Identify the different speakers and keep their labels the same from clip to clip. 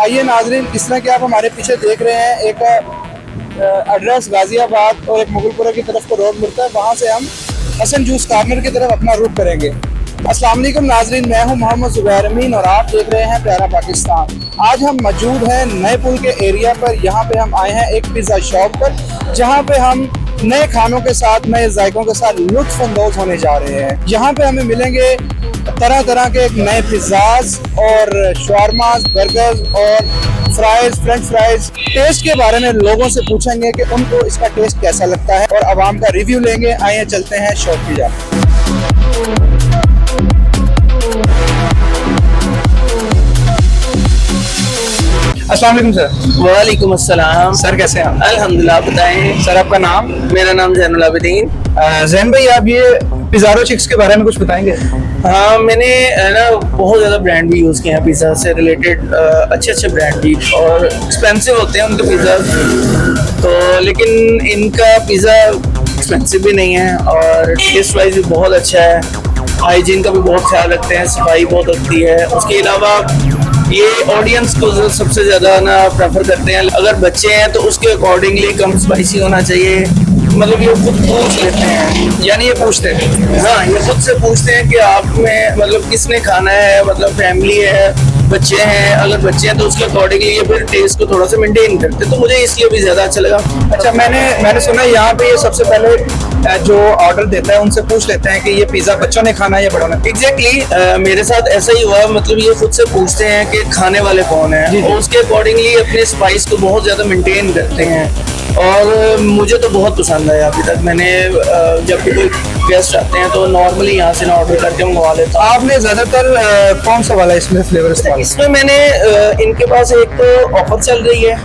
Speaker 1: आइए नाजरीन, इस तरह के आप हमारे पीछे देख रहे हैं एक एड्रेस गाजियाबाद और एक मुगलपुरा की तरफ को रोड मुड़ता है। वहाँ से हम हसन जूस कॉर्नर की तरफ अपना रुख करेंगे। अस्सलाम वालेकुम नाजरीन, मैं हूँ मोहम्मद जुबैर अमीन और आप देख रहे हैं प्यारा पाकिस्तान। आज हम मौजूद हैं नए पुल के एरिया पर। यहाँ पे हम आए हैं एक पिज़्ज़ा शॉप पर, जहाँ पे हम नए खानों के साथ, नए जायकों के साथ लुत्फ अंदोज होने जा रहे हैं। यहाँ पे हमें मिलेंगे तरह तरह के नए पिज़्ज़ाज और शवारमास, बर्गर्स और फ्राइज, फ्रेंच फ्राइज। टेस्ट के बारे में लोगों से पूछेंगे कि उनको इसका टेस्ट कैसा लगता है और आवाम का रिव्यू लेंगे। आइए चलते हैं शॉप की जाए। अस्सलाम वालेकुम सर।
Speaker 2: वालेकुम अस्सलाम।
Speaker 1: सर कैसे हैं आप?
Speaker 2: अल्हम्दुलिल्लाह, आप बताएं।
Speaker 1: सर आपका नाम?
Speaker 2: मेरा नाम जैनुल आबिदीन।
Speaker 1: जैन भाई, आप ये पिज़्ज़ारो चिक्स के बारे में कुछ बताएंगे?
Speaker 2: हाँ, मैंने ना बहुत ज़्यादा ब्रांड भी यूज़ किए हैं पिज़्ज़ा से रिलेटेड, अच्छे अच्छे ब्रांड भी, और एक्सपेंसिव होते हैं उनके पिज़्ज़ा तो, लेकिन इनका पिज़्ज़ा एक्सपेंसिव भी नहीं है और टेस्ट वाइज भी बहुत अच्छा है। हाइजीन का भी बहुत ख्याल रखते हैं, सफाई बहुत होती है। उसके अलावा ये ऑडियंस को सबसे ज़्यादा ना प्रेफर करते हैं। अगर बच्चे हैं तो उसके अकॉर्डिंगली कम स्पाइसी होना चाहिए। मतलब ये खुद पूछ लेते हैं,
Speaker 1: यानी ये पूछते हैं?
Speaker 2: हाँ, ये खुद से पूछते हैं कि आप में मतलब किसने खाना है, मतलब फैमिली है, बच्चे हैं। अगर बच्चे हैं तो उसके अकॉर्डिंगली ये फिर टेस्ट को थोड़ा सा मेंटेन करते हैं, तो मुझे इसलिए भी ज़्यादा अच्छा लगा।
Speaker 1: अच्छा, मैंने सुना है यहाँ पे ये सबसे पहले जो ऑर्डर देता है उनसे पूछ लेते हैं कि ये पिज़्ज़ा बच्चों ने खाना है या बड़ों ने।
Speaker 2: एग्जैक्टली मेरे साथ ऐसा ही हुआ। मतलब ये खुद से पूछते हैं कि खाने वाले कौन है और उसके अकॉर्डिंगली अपने स्पाइस को बहुत ज़्यादा मेंटेन करते हैं और मुझे तो बहुत पसंद है। अभी तक मैंने जब भी कोई गेस्ट आते हैं तो नॉर्मली यहाँ से ना ऑर्डर करके मंगवा लेता हूँ।
Speaker 1: आपने ज़्यादातर कौन सा वाला इसमें फ्लेवर इस्तेमाल?
Speaker 2: इसमें मैंने इनके पास एक तो ऑफर चल रही है।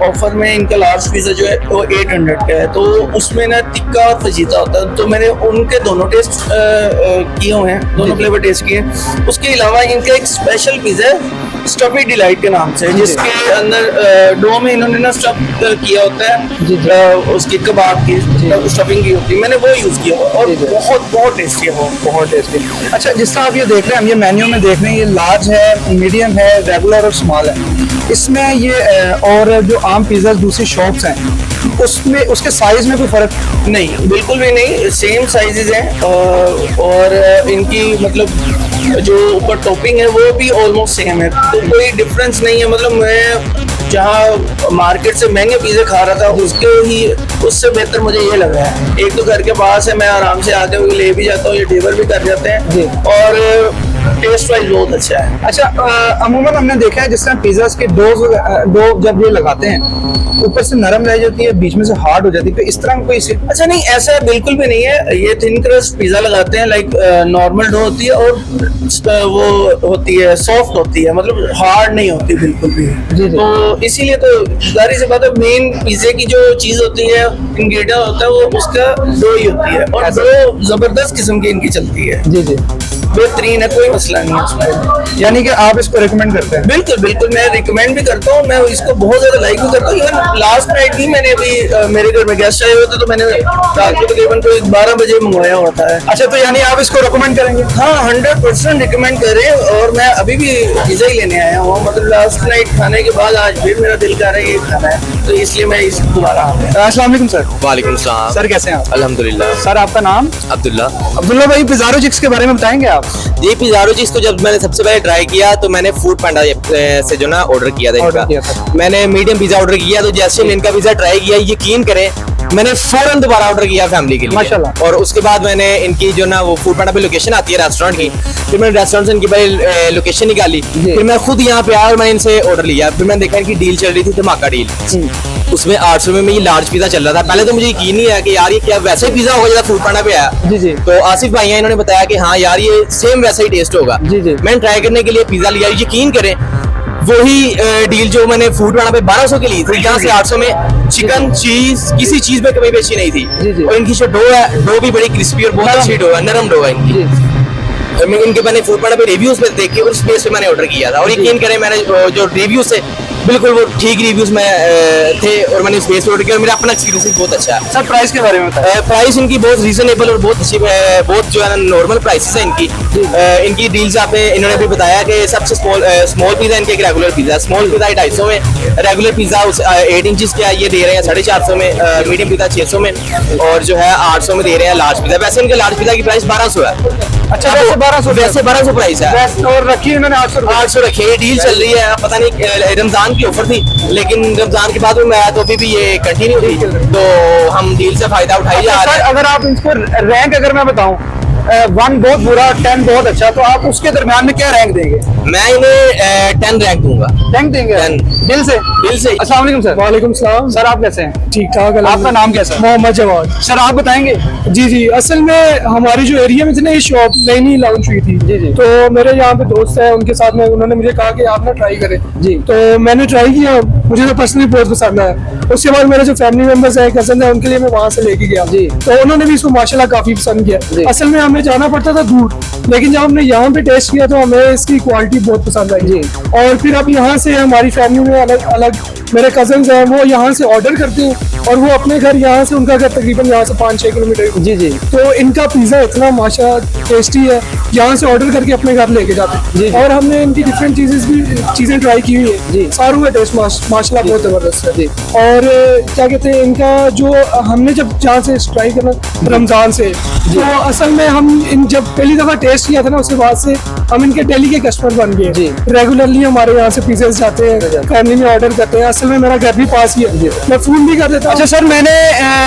Speaker 2: ऑफर में इनका लार्ज पिज़्ज़ा जो है वो 800 का है, तो उसमें ना टिक्का और फजीता होता है, तो मैंने उनके दोनों टेस्ट किए हुए हैं, दोनों फ्लेवर टेस्ट किए। उसके अलावा इनका एक स्पेशल पिज़्ज़ा है स्टफी डिलाइट के नाम से, जिसके अंदर डो में इन्होंने ना स्टफ किया होता है, उसकी कबाब की स्टफिंग की होती है। मैंने वो यूज़ किया और बहुत टेस्टी है वो, बहुत टेस्टी।
Speaker 1: अच्छा, जिस तरह आप ये देख रहे हैं, हम ये मेन्यू में देख रहे हैं, ये लार्ज है, मीडियम है, रेगुलर और स्मॉल है। इसमें ये और जो आम पिज़्ज़ा दूसरी शॉप्स हैं उसमें उसके साइज में कोई फर्क
Speaker 2: नहीं, बिल्कुल भी नहीं, सेम साइजेस हैं और इनकी मतलब जो ऊपर टॉपिंग है वो भी ऑलमोस्ट सेम है, तो कोई डिफरेंस नहीं है। मतलब मैं जहाँ मार्केट से महंगे पिज़्ज़े खा रहा था उससे बेहतर मुझे ये लग रहा है। एक तो घर के पास है, मैं आराम से आते हुए ले भी जाता हूँ, ये डिलीवर भी कर जाते हैं और टेस्ट वाइज बहुत अच्छा है।
Speaker 1: अच्छा, अमूमन हमने देखा है जिस तरह पिज़्ज़ा के डो जब ये लगाते हैं ऊपर से नरम रह जाती है, बीच में से हार्ड हो जाती है, तो इस तरह कोई
Speaker 2: अच्छा नहीं, ऐसा बिल्कुल भी नहीं है। ये थिन क्रस्ट पिज़्ज़ा लगाते हैं, लाइक नॉर्मल डो होती है और वो होती है सॉफ्ट होती है, मतलब हार्ड नहीं होती बिल्कुल भी। तो इसीलिए तो जाहिर सी बात है, मेन पिज़्ज़े की जो चीज़ होती है, इंग्रेडिएंट होता है, वो उसका डो ही होती है और डो जबरदस्त किस्म की इनकी चलती है।
Speaker 1: जी,
Speaker 2: बेहतरीन है, कोई मसला नहीं है उसमें।
Speaker 1: यानी कि आप इसको रिकमेंड करते हैं?
Speaker 2: बिल्कुल मैं रिकमेंड भी करता हूँ, मैं इसको बहुत ज्यादा लाइक भी करता हूँ। इवन लास्ट नाइट भी मैंने अभी मेरे घर में गेस्ट आए हुए थे, तो मैंने रात को तकरीबन 12 बजे मंगवाया होता है।
Speaker 1: अच्छा, तो यानी आप इसको रिकमेंड करेंगे?
Speaker 2: हाँ, 100% रिकमेंड करें। और मैं अभी भी पिज़्ज़ा ही लेने आया हूँ, मतलब लास्ट नाइट खाने के बाद आज फिर मेरा दिल कर रहा है ये खाना है, तो इसलिए मैं इस दोबारा आ गया।
Speaker 1: अस्सलाम वालेकुम सर।
Speaker 3: वालेकुम सलाम।
Speaker 1: सर कैसे हैं आप?
Speaker 3: अल्हम्दुलिल्लाह।
Speaker 1: सर आपका नाम?
Speaker 3: अब्दुल्ला
Speaker 1: भाई, पिज़्ज़ारो चिक्स के बारे में बताएंगे आप?
Speaker 3: ये पिज़्ज़ारो चिक्स को जब मैंने सबसे पहले ट्राई किया तो मैंने फूड पांडा से जो ना ऑर्डर किया था इनका। मैंने मीडियम पिज़्ज़ा ऑर्डर किया, तो जैसे इनका पिज़्ज़ा ट्राई किया, यकीन करें मैंने फौरन दोबारा ऑर्डर किया फैमिली के लिए
Speaker 1: माशाल्लाह।
Speaker 3: और उसके बाद मैंने इनकी जो ना वो फूड पांडा पे लोकेशन आती है रेस्टोरेंट की, फिर मैंने रेस्टोरेंट से इनकी पहले लोकेशन निकाली, फिर मैं खुद यहाँ पे आया और मैंने इनसे ऑर्डर लिया। फिर मैंने देखा इनकी डील चल रही थी धमाका डील, उसमें 800 में ये लार्ज पिज़्ज़ा चल रहा था। पहले तो मुझे यकीन नहीं आया कि यार ये क्या वैसे ही पिज़्ज़ा होगा जैसा फूड पांडा पे आया।
Speaker 1: जी।
Speaker 3: तो आसिफ भाई हैं, इन्होंने बताया कि हाँ यार ये सेम वैसा ही टेस्ट होगा।
Speaker 1: जी।
Speaker 3: मैंने ट्राई करने के लिए पिज़्ज़ा लिया, यकीन करें वही डील जो मैंने फूड पांडा पे 1200 की ली थी, यहाँ से 800 में चिकन चीज किसी चीज में कमी पेशी नहीं थी। और इनकी जो डो है, डो भी बड़ी क्रिस्पी और बहुत अच्छी डो है, नरम डो है इनकी। मैं इनके मैंने फूड पांडा पे रिव्यूज पे देख के उस बेस पे मैंने ऑर्डर किया था, और यकीन करें मैंने जो रिव्यूज थे बिल्कुल वो ठीक रिव्यूज में थे, और मैंने उस बेस पे ऑर्डर किया और मेरा अपना एक्सपीरियंस भी बहुत अच्छा है।
Speaker 1: सर प्राइस के बारे में बताएं।
Speaker 3: प्राइस इनकी बहुत रीजनेबल और बहुत अच्छी बहुत जो है ना नॉर्मल प्राइसेस है इनकी। इनकी डील्स आपने इन्होंने भी बताया कि सबसे स्मॉल पिज़्ज़ा इनके एक रेगुलर पिज़्ज़ा, स्मॉल पिज़्ज़ा 250 में, रेगुलर पिज़्ज़ा 8 इंचेस का ये दे रहे हैं 450 में, मीडियम पिज़्ज़ा 600 में, और जो है 800 में दे रहे हैं लार्ज पिज़्ज़ा। वैसे इनके लार्ज पिज़्ज़ा की प्राइस 1200 है।
Speaker 1: अच्छा वैसे 1200,
Speaker 3: वैसे 1200 प्राइस है,
Speaker 1: और रखी उन्होंने 800
Speaker 3: रखी है। डील चल रही है, पता नहीं रमजान की ऑफर थी, लेकिन रमजान के बाद में आया तो अभी भी ये कंटिन्यू थी, तो हम डील से फायदा उठाई जा रहे हैं।
Speaker 1: अगर आप इसको रैंक अगर मैं बताऊं 1 बहुत बुरा 10 बहुत अच्छा, तो आप उसके दरमियान में क्या रैंक देंगे?
Speaker 3: मैं इन्हें 10 रैंक दूंगा।
Speaker 1: 10 देंगे
Speaker 3: 10
Speaker 1: दिल से?
Speaker 3: दिल से।
Speaker 1: अस्सलाम वालेकुम सर।
Speaker 4: वालेकुम सलाम।
Speaker 1: सर आप कैसे हैं?
Speaker 4: ठीक ठाक।
Speaker 1: आपका नाम कैसा है?
Speaker 4: मोहम्मद जवाद।
Speaker 1: सर आप बताएंगे।
Speaker 4: जी जी, असल में हमारी जो एरिया में थी ना ये शॉप नई नई लॉन्च हुई थी।
Speaker 1: जी, जी।
Speaker 4: तो मेरे यहाँ पे दोस्त है, उनके साथ में उन्होंने मुझे कहा कि आप ना ट्राई करें।
Speaker 1: जी।
Speaker 4: तो मैंने ट्राई किया, मुझे तो पर्सनली बहुत पसंद आया। उसके बाद मेरे जो फैमिली मेंबर्स हैं, कजन है, उनके लिए मैं वहाँ से लेके गया।
Speaker 1: जी।
Speaker 4: तो उन्होंने भी इसको माशाल्लाह काफी पसंद
Speaker 1: जी।
Speaker 4: किया। असल में हमें जाना पड़ता था दूर, लेकिन जब हमने यहाँ पे टेस्ट किया तो हमें इसकी क्वालिटी बहुत पसंद आई।
Speaker 1: जी।
Speaker 4: और फिर अब यहाँ से हमारी फैमिली में अलग अलग मेरे कजन्स हैं, वो यहाँ से ऑर्डर करते हैं, और वो अपने घर यहाँ से, उनका घर तकरीबन यहाँ से 5-6 किलोमीटर।
Speaker 1: जी जी।
Speaker 4: तो इनका पिज़्ज़ा इतना माशा टेस्टी है, यहाँ से ऑर्डर करके अपने घर लेके जाते
Speaker 1: जी,
Speaker 4: हैं।
Speaker 1: जी।
Speaker 4: और हमने इनकी डिफरेंट चीज़ें ट्राई की हुई है।
Speaker 1: जी।
Speaker 4: सारों का टेस्ट माशाल्लाह बहुत ज़बरदस्त है।
Speaker 1: जी।
Speaker 4: और क्या कहते हैं, इनका जो हमने जब जहाँ से ट्राई करना रमज़ान से, तो असल में हम इन जब पहली दफ़ा टेस्ट किया था ना, उसके बाद से हम इनके डेली के कस्टमर बन गए।
Speaker 1: जी।
Speaker 4: रेगुलरली हमारे यहाँ से पिज़्ज़ास जाते हैं, फैमिली में ऑर्डर करते हैं। असल में मेरा घर भी पास ही है, मैं फ़ोन भी कर देता हूँ।
Speaker 1: अच्छा सर, मैंने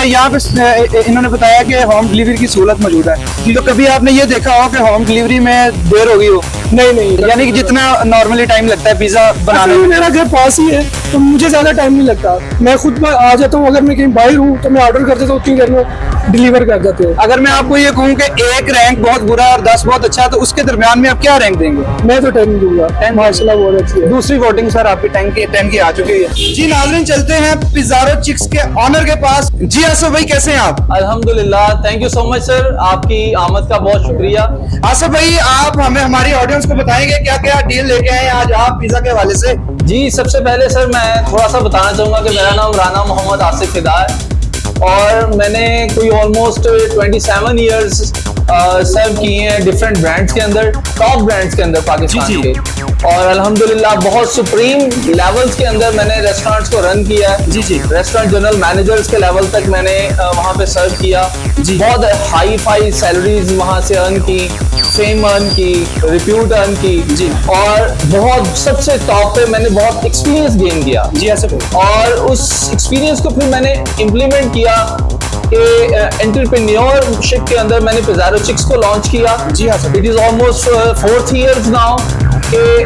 Speaker 1: यहाँ पे इन्होंने बताया कि होम डिलीवरी की सहूलत मौजूद है, तो कभी आपने ये देखा हो कि होम डिलीवरी में देर हो गई हो?
Speaker 4: नहीं,
Speaker 1: यानी कि जितना नॉर्मली टाइम लगता है पिज्जा बनाने
Speaker 4: असल में
Speaker 1: में?
Speaker 4: मेरा घर पास ही है, तो मुझे ज्यादा टाइम नहीं लगता। मैं खुद आ जाता हूँ, अगर मैं कहीं बाहर हूँ तो मैं ऑर्डर कर देता हूँ, उतनी देर में डिलीवर कर देते हैं।
Speaker 1: अगर मैं आपको ये कहूँ कि एक रैंक बहुत बुरा और 10 बहुत अच्छा, तो उसके दरमियान में आप क्या रैंक देंगे?
Speaker 4: मैं तो 10 दूंगा, माशाल्लाह बहुत अच्छी है।
Speaker 1: दूसरी वोटिंग सर आपकी 10 की आ चुकी है। जी नाज़रीन, चलते हैं पिज़्ज़ारो चिक्स के ऑनर के पास। जी आसिफ भाई, कैसे हैं आप?
Speaker 5: अल्हम्दुलिल्लाह, thank you so much sir, आपकी आमद का बहुत शुक्रिया।
Speaker 1: आसिफ भाई, आप हमें हमारी ऑडियंस को बताएंगे क्या क्या डील लेके आए हैं आज आप पिज़्ज़ा के हवाले से?
Speaker 5: जी, सबसे पहले सर मैं थोड़ा सा बताना चाहूँगा कि मेरा नाम राना मोहम्मद आसिफ फिदा है, और मैंने कोई ऑलमोस्ट 27 ईयर्स सर्व किए हैं डिफरेंट ब्रांड्स के अंदर, टॉप ब्रांड्स के अंदर पाकिस्तान
Speaker 1: जी, जी।
Speaker 5: के, और अल्हम्दुलिल्लाह बहुत सुप्रीम लेवल्स के अंदर मैंने रेस्टोरेंट्स को रन किया है।
Speaker 1: जी, जी।
Speaker 5: रेस्टोरेंट जनरल मैनेजर्स के लेवल तक मैंने वहाँ पे सर्व किया।
Speaker 1: जी।
Speaker 5: बहुत हाई फाई सैलरीज वहाँ से अर्न की, फेम अर्न की, रिप्यूट अर्न की।
Speaker 1: जी।
Speaker 5: और बहुत सबसे टॉप पे मैंने बहुत एक्सपीरियंस गेन किया,
Speaker 1: जी आसिफ भाई।
Speaker 5: और उस एक्सपीरियंस को फिर मैंने इम्प्लीमेंट किया कि एंटरप्रेन्योरशिप के अंदर मैंने पिज़्ज़ारो चिक्स को लॉन्च किया।
Speaker 1: जी हाँ sir.
Speaker 5: It is almost 4th years now कि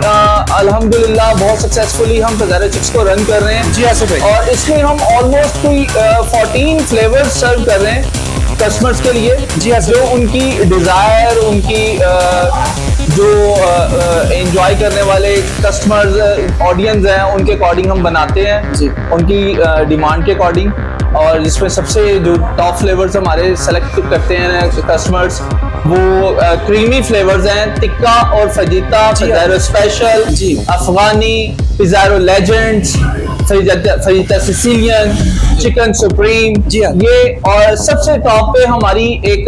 Speaker 5: अल्हम्दुलिल्लाह बहुत सक्सेसफुली हम पिज़्ज़ारो चिक्स को रन कर रहे हैं।
Speaker 1: जी आसिफ भाई।
Speaker 5: और इसमें हम ऑलमोस्ट कोई 14 फ्लेवर्स सर्व कर रहे हैं कस्टमर्स के लिए।
Speaker 1: जी हाँ सर।
Speaker 5: जो उनकी डिज़ायर, उनकी जो एंजॉय करने वाले कस्टमर्स ऑडियंस हैं, उनके अकॉर्डिंग हम बनाते हैं।
Speaker 1: जी।
Speaker 5: उनकी डिमांड के अकॉर्डिंग, और जिसमें सबसे जो टॉप फ्लेवर्स हमारे सेलेक्ट करते हैं कस्टमर्स, वो क्रीमी फ्लेवर्स हैं, टिक्का और फजीता, पिज़्ज़ारो स्पेशल,
Speaker 1: जी।
Speaker 5: अफगानी, Pizzaro legends, fajita Sicilian, chicken supreme.
Speaker 1: जी हाँ।
Speaker 5: ये और सबसे टॉप पे हमारी एक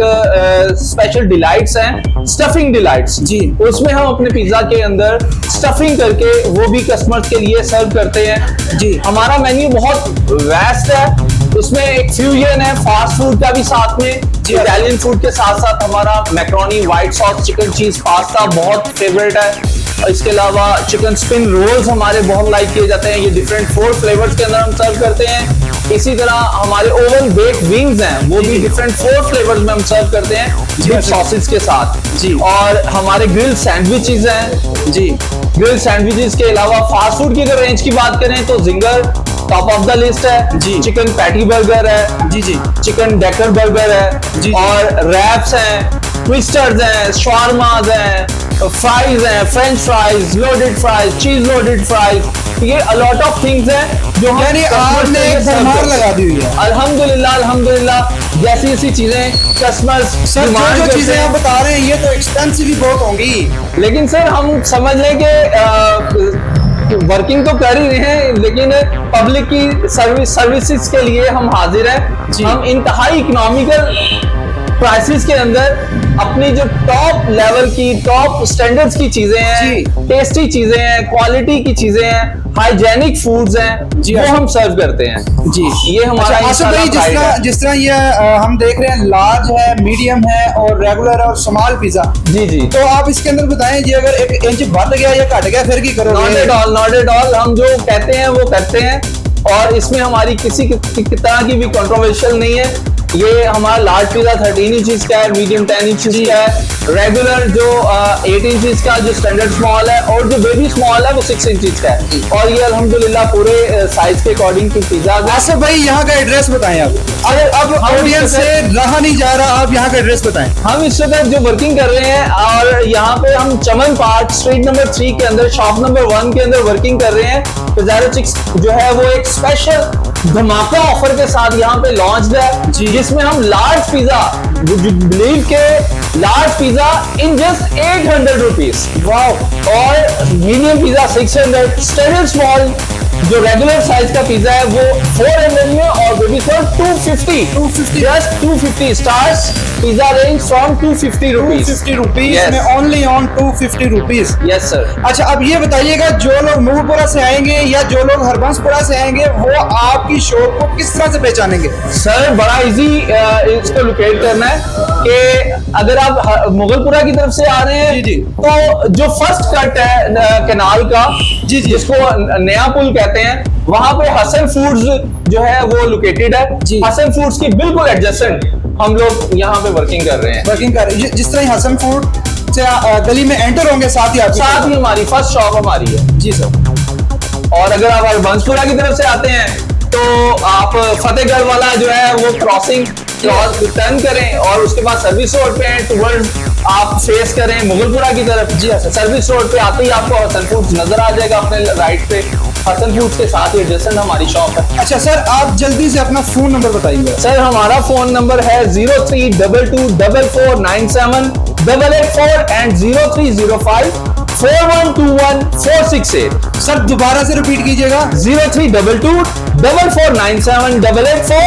Speaker 5: स्पेशल डिलाइट्स हैं, स्टफिंग डिलाइट्स।
Speaker 1: जी।
Speaker 5: उसमें हम अपने पिज़्ज़ा के अंदर स्टफिंग करके वो भी कस्टमर्स के लिए सर्व करते हैं।
Speaker 1: जी।
Speaker 5: हमारा मेन्यू बहुत वैस्ट है, उसमें एक फ्यूजन है फास्ट फूड का भी साथ में।
Speaker 1: जी।
Speaker 5: इटालियन फूड के साथ साथ हमारा macaroni, white sauce, chicken cheese pasta बहुत फेवरेट है। और इसके अलावा चिकन स्पिन रोल्स हमारे बहुत लाइक किए जाते हैं। ये डिफरेंट 4 फ्लेवर्स के अंदर हम सर्व करते हैं। इसी तरह हमारे ओवन बेक विंग्स हैं, वो भी डिफरेंट 4 फ्लेवर्स में हम सर्व करते हैं विद सॉसेज के साथ।
Speaker 1: जी।
Speaker 5: और हमारे ग्रिल सैंडविचेस हैं।
Speaker 1: जी।
Speaker 5: ग्रिल सैंडविचेस के अलावा फास्ट फूड की अगर रेंज की बात करें तो ginger top of the list है।
Speaker 1: जी।
Speaker 5: चिकन पैटी बर्गर है।
Speaker 1: जी जी।
Speaker 5: चिकन डेकर बर्गर है।
Speaker 1: जी।
Speaker 5: और रैप्स हैं, ट्विस्टर्स हैं, शवारमाज हैं, फ्राइज हैं, फ्रेंच फ्राइज, लोडेड फ्राइज, चीज लोडेड फ्राइज, ये अलॉट ऑफ थिंग्स हैं जो हम
Speaker 1: यानी
Speaker 5: customers
Speaker 1: आपने
Speaker 5: के लिए
Speaker 1: एक
Speaker 5: serve
Speaker 1: भरमार
Speaker 5: करते हैं।
Speaker 1: लगा दी हुई है।
Speaker 5: अल्हम्दुलिल्लाह अल्हम्दुलिल्लाह, जैसी जैसी चीजें कस्टमर्स
Speaker 1: सर जो चीजें आप बता रहे हैं ये तो एक्सपेंसिव ही बहुत होंगी।
Speaker 5: लेकिन सर हम समझ लें कि वर्किंग तो कर ही रहे हैं, लेकिन पब्लिक की सर्विसेज के लिए हम हाजिर हैं। हम इंतहाई इकोनॉमिकल प्राइसेस के अंदर अपनी जो टॉप लेवल की, टॉप स्टैंडर्ड्स की चीजें हैं, टेस्टी चीजें हैं, क्वालिटी की चीजें हैं, हाइजेनिक फूड्स हैं, वो हम सर्व करते हैं।
Speaker 1: जी
Speaker 5: ये हमारा
Speaker 1: अच्छा, आसिफ भाई
Speaker 5: इंशाल्लाह pride है।
Speaker 1: जिस तरह ये हम देख रहे हैं लार्ज है, मीडियम है और रेगुलर है और स्मॉल पिज्जा,
Speaker 5: जी जी,
Speaker 1: तो आप इसके अंदर बताएं जी अगर 1 इंच बढ़ गया या घट गया फिर की
Speaker 5: नॉट
Speaker 1: करोगे?
Speaker 5: At all, not at all, हम जो कहते हैं वो करते हैं और इसमें हमारी किसी तरह की भी कंट्रोवर्शियल नहीं है। ये हमारा लार्ज पिज्जा 13 इंचेस का है, मीडियम 10 इंचेस का है, रेगुलर जो 8 इंचेस का जो स्टैंडर्ड स्मॉल है और जो बेबी स्मॉल है वो 6 इंचेस का है। और ये अल्हम्दुलिल्लाह पूरे साइज के अकॉर्डिंग की पिज्जा है।
Speaker 1: आसिफ भाई यहाँ का एड्रेस बताएं आप। अब
Speaker 5: हम
Speaker 1: ऑडियंस
Speaker 5: इस
Speaker 1: से रहा नहीं जा रहा, आप यहाँ का एड्रेस बताएं।
Speaker 5: हम इस वक्त जो वर्किंग कर रहे हैं और यहाँ पे हम चमन पार्क स्ट्रीट नंबर 3 के अंदर शॉप नंबर 1 के अंदर वर्किंग कर रहे हैं। पिज़्ज़ारो चिक्स जो है वो एक स्पेशल धमाका ऑफर के साथ यहाँ पे लॉन्च है, जिसमें हम लार्ज पिज्जा, बिलीव के large pizza in just 800 rupees, और मीडियम पिज्जा 600, स्टैंडर्ड स्मॉल जो रेगुलर साइज का पिज्जा है वो 400 में, और baby for 250 just 250 stars pizza range from 250 rupees
Speaker 1: 250 rupees
Speaker 5: Yes.
Speaker 1: में, only on 250 rupees.
Speaker 5: Yes sir.
Speaker 1: अच्छा अब ये बताइएगा जो लोग मुगलपुरा से आएंगे या जो लोग हरबंसपुरा से आएंगे वो आपकी शॉप को किस तरह से पहचानेंगे?
Speaker 5: सर बड़ा इजी इसको लोकेट करना है कि अगर आप मुगलपुरा की तरफ से आ रहे हैं,
Speaker 1: जी।
Speaker 5: तो जो फर्स्ट कट है कैनाल का, जिसको नया पुल कहते हैं, वहां पे हसन फूड्स जो है वो लोकेटेड है। हसन फूड्स की बिल्कुल एडजेसेंट हम लोग यहाँ पे वर्किंग कर रहे हैं।
Speaker 1: वर्किंग कर रहे हैं जिस तरह हसन फूड से गली में एंटर होंगे साथ ही आपकी
Speaker 5: साथ ही हमारी फर्स्ट शॉप हमारी है।
Speaker 1: जी सर।
Speaker 5: और अगर आप हरबंसपुरा की तरफ से आते हैं तो आप फतेहगढ़ वाला जो है वो क्रॉसिंग टर्न करें और उसके बाद सर्विस रोड पे टुवर्ड्स आप फेस करें मुगलपुरा की तरफ। जी हाँ, सर्विस रोड पे आते ही आपको हसन फूड्स नजर आ जाएगा अपने राइट पे। हसन फूड्स के साथ ही एडजेसेंट हमारी शॉप है।
Speaker 1: अच्छा सर आप जल्दी से अपना फोन नंबर बताइए।
Speaker 5: सर हमारा फोन नंबर है 032244978884 एंड 0305412146
Speaker 1: सर दोबारा से रिपीट कीजिएगा।
Speaker 5: 032244978884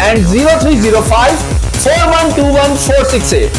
Speaker 5: एंड 0305412146